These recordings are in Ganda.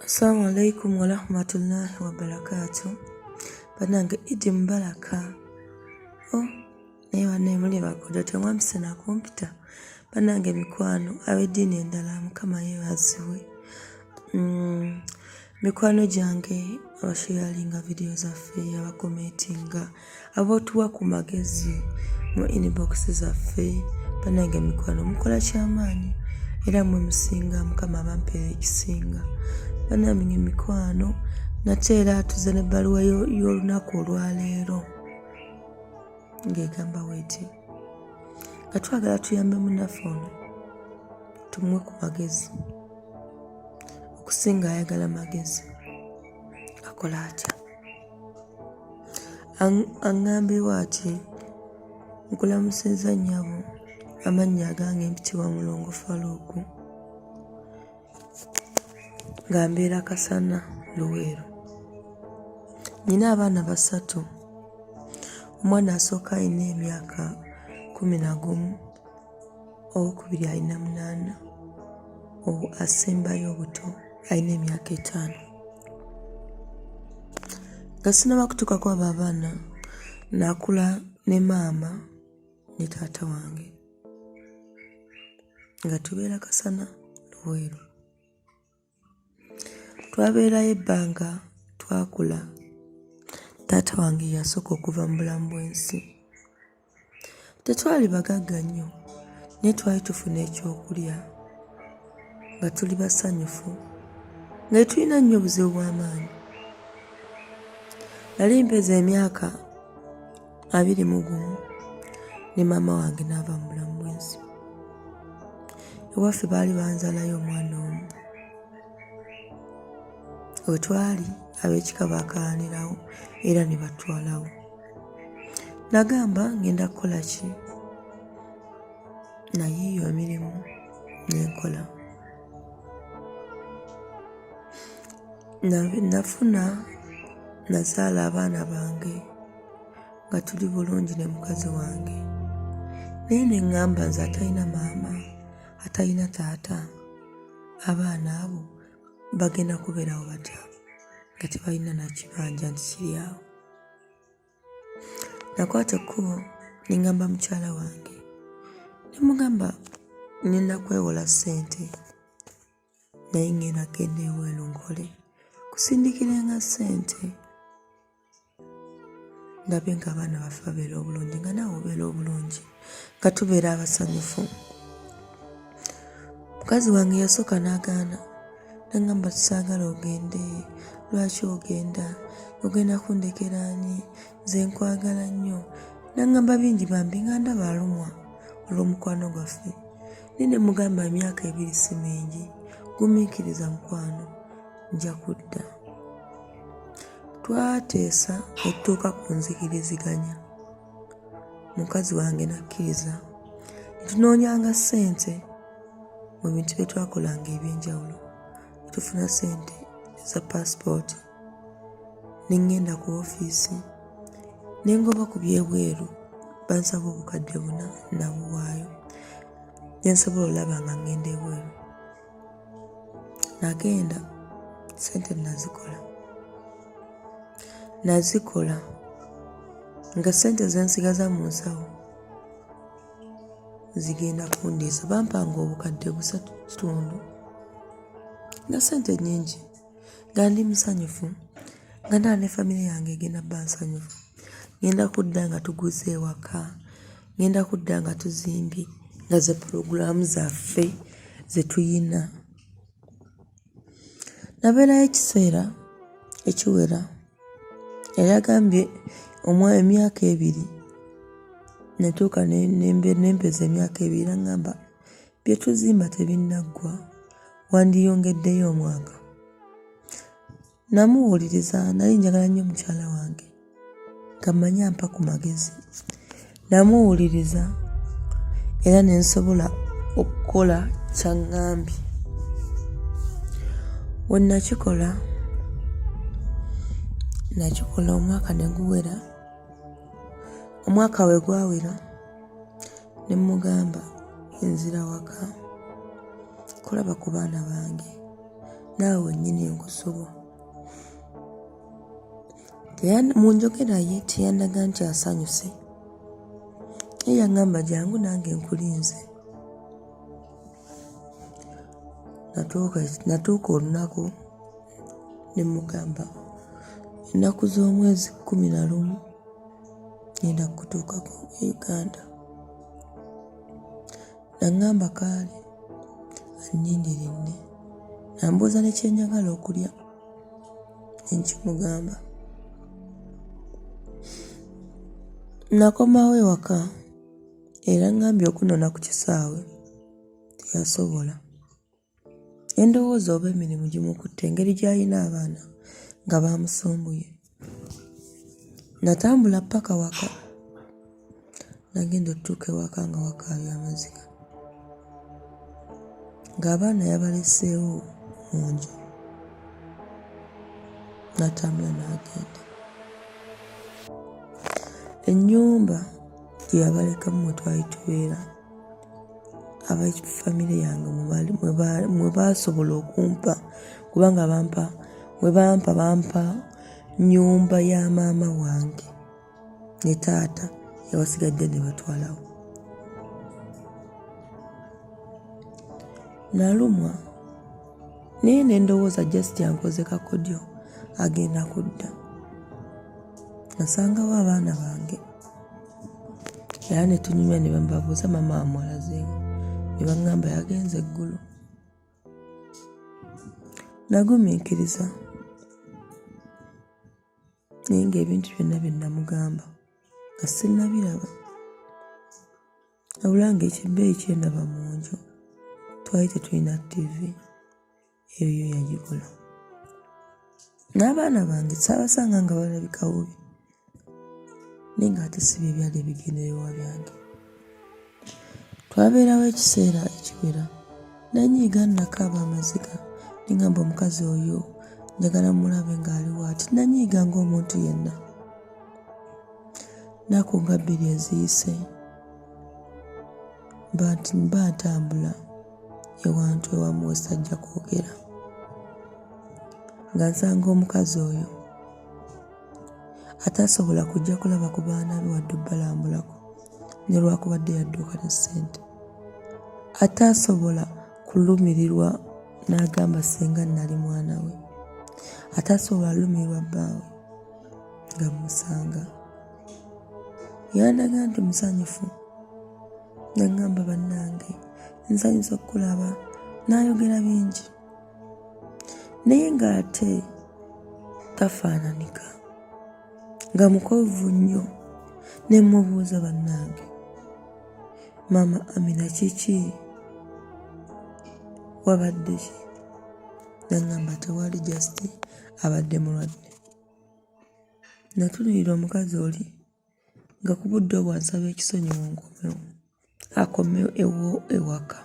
Assalamu alaikum wa rahmatullahi wa barakatuh. Banange Idi Mubaraka. Naye banne muli bakodo temwampise na kompyuta. Banange mikwano ab'eddiini endala Mukama yeebazibwe. Mikwano gyange abasharinga video zaffe, abakomentinga, abootuwa ku magezi mu inbox zaffe. Banange mikwano mukola kyamaanyi era mwe musinga Mukama abampeera ekisinga. Banange mikwano nate era tuze n'ebbaluwa y'olunaku olwaleero ng'egamba bw'eti nga twagala tuyambe munnaffe ono tumuwe ku magezi okusinga ayagala magezi akola atya. Aŋŋambibwa ati nkulamusizza nnyabo, amannya agange mpitibwa Mulongo Faluuku nga mbeera Kasana Luweero. Nina abaana 3. Omwana asooka alina emyaka 11, owokubiri alina 8, asembayo obuto alina emyaka 5. Nga sinaba kutuukako abo abaana nakula ne maama ne taata wange nga tubeera Kasana Luweero. Twabeerayo ebbanga twakula. Taata wange yasooka okuva mu bulamu bw'ensi. Tetwali bagagga nnyo naye twali tufuna ekyokulya nga tuli basanyufu nga tulina nnyo obuzibu bw'amaanyi. Nali mpeza emyaka 21 ne maama wange n'ava mu bulamu bw'ensi. Ewaffe baali banzaalayo omwana omu. We twali ab'ekika baakalanirawo era ne batwalawo. Nagamba ngenda kukola ki? Nayiiya emirimu n'enkola. Nazaala abaana bange nga tuli bulungi ne mukazi wange. Naye ne ŋŋamba nze atalina maama, atalina taata, abaana abo bagenda kubeerawo batya nga tebalina na kibanja nti kiri awo. Nakwata ekkubo ne ŋŋamba mukyala wange ne mugamba ngenda kwewola ssente naye ngenda kgenda eweeru nkole kusindikirenga ssente ndabe ng'abaana baffe babeera obulungi nga naawe obeera obulungi nga tubeera abasanyufu. Mukazi wange yasooka n'agaana n'aŋŋamba tusaagala ogende. Lwaki ogenda? Ogenda kundekera ani? Nze nkwagala nnyo. N'aŋŋamba bingi bambi nga ndaba alumwa olw'omukwano gwaffe. Naye ne mugamba emyaka 2 si mingi, gumiikiriza mukwano, nja kudda. Twateesa ne tutuuka ku nzikiriziganya. Mukazi wange n'akkiriza ne tunoonyanga ssente mu bintu bye twakolanga eby'enjawulo. Tufuna ssente za passport ne ngenda ku woofiisi ne ngoba ku byebweru bansaba obukadde 4 nabuwaayo ne nsobola olaba nga ngenda ebweru. Nagenda ssente nazikola nga ssente ze nsigaza mu nsawo zigenda kundiisa. Bampanga obukadde 3.5 nga ssente nnyingi nga ndi musanyufu nga ndaba ne famire yange egenda bba nsanyufu. Ngenda kudda nga tuguze ewaka, ngenda kudda nga tuzimbye nga ze pulogulaamu zaffe ze tuyina. Nabeerayo ekiseera ekiwera. Yali agambye emyaka 2 netuuka nempeza emyaka 2 n'aŋŋamba bye tuzimba tebinnaggwa, wandiyongeddeyo omwaka. Namuwuliriza, nali njagala nnyo mukyala wange nga mmanyi ampa ku magezi. Namuwuliriza era ne nsobola okukola ky'aŋŋambye. We nakikola omwaka ne guwera. Omwaka we gwawera ne mugamba nzira waka kulaba ku baana bange naawe nnyini nkusubwa. Mu njogera ye teyandaga nti asanyuse. Ye yaŋŋamba jangu nange nkulinze. Natuuka olunaku ne mugamba ennaku z'omwezi 11 ngenda kutuukako e Uganda. Naŋŋamba kaale annindiridde, nambuuza ne kye njagala okulya, nkimugamba. Nakomawo ewaka era ŋŋambye okunona ku kisaawe teyasobola. Endowooza oba emirimu gimukutte engeri gy'alina abaana nga baamusumbuye. Natambula paka waka, nagenda otutuuka ewaka nga wakaabya amaziga, ng'abaana yabaleseewo mu nju. Natambula n'agenda. Ennyumba gye yabalekamu mwe twali tubeera, ab'effamire yange mwe baasobola okumpa, kubanga bampa nnyumba ya maama wange ne taata yawasigadde ne batwalawo. Nalumwa naye ne ndowooza just yankoze kakodyo agenda kudda. Nasangawo abaana bange era ne tunyumya ne bamubabuuza maama wamwalazeewo, ne baŋŋamba yagenze eggulu. Nagumiikiriza naye ng'ebintu byonna bye namugamba nga sinnabiraba, wabula ng'ekibbeeyi kye ndaba mu nju twali tetulina ttivi, eyo yagigula. N'abaana bange saabasanga nga balabika bubi, naye ng'ate si bye byali ebigendererwa byange. Twabeerawo ekiseera ekiwera, nanyiiga nakaaba amaziga, nengamba omukazi oyo njagala mulabe ng'aliwo ati, nanyiiga ng'omuntu yenna. Nnaku nga 2 eziyise mba ntambula ewantu ewamu wesajja kwogera, nga nsanga omukazi oyo atasobola kujja kulaba ku baana be wadde obbalambulako, ne lwakubadde yadduuka ne ssente. Atasobola kulumirirwa n'agamba senga nali mwana we. Atasobola lumirirwa bbaawe nga musanga. Yandaga nti musanyufu, naŋŋamba bannange nsanyusa okukulaba, n'ayogera bingi, naye ng'ate tafaananika, nga mukovu nnyo. Ne mubuuza bannange, maama Amina kiki? Wabadde ki? Naŋŋamba tewali just abadde mulwadde. Natunuulira omukazi oli nga ku budde obwo ansaba ekisonyiwo akomewo ewaka.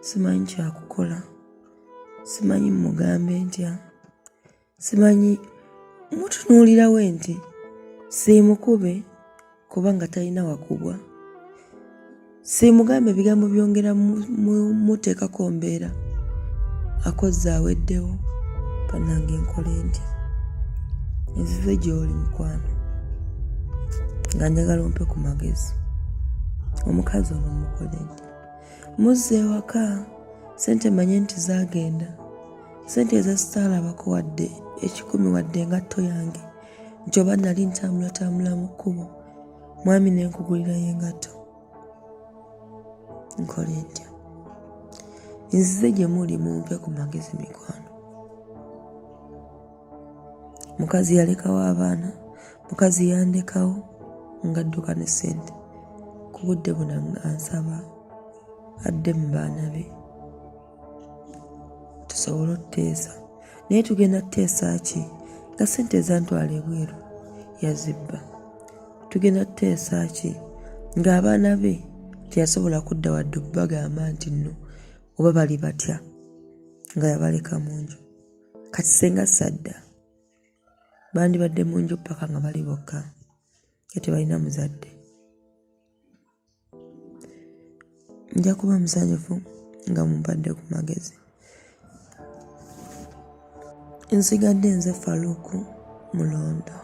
Simanyi kyakukola, simanyi mugambe ntya, simanyi mutunuulirawo nti siimukube kubanga talina wakubwa, siimugambe ebigambo byongera muteekako mbeera, akozze aweddewo. Bannange nkole ntya? Nzize gy'oli mukwano nga njagala ompe ku magezi. Omukazi ono mukole ntya? Muzze ewaka, sente manye nti zaagenda, sente ezazitaalabako wadde 10 wadde engatto yange, nti oba nali ntambula mu kkubo mwami ne nkugulirayo engatto. Nkole ntya? Nzize gye muli mumpe ku magezi mikwano. Mukazi yalekawo abaana, mukazi yandekawo ngadduka ne ssente. Ku budde buno ansaba adde mu baana be tusobole okuteesa. Naye tugenda kuteesa ki nga ssente ezantwala ebweru yazibba? Tugenda kuteesa ki ng'abaana be teyasobola kudda wadde okubagamba nti nno oba bali batya nga yabaleka mu nju? Kati senga sadda bandibadde mu nju paka nga bali bokka nga tebalina muzadde. nja kuba musanyufu nga mumpadde ku magezi. Nsigadde nze Faluuku Mulondo.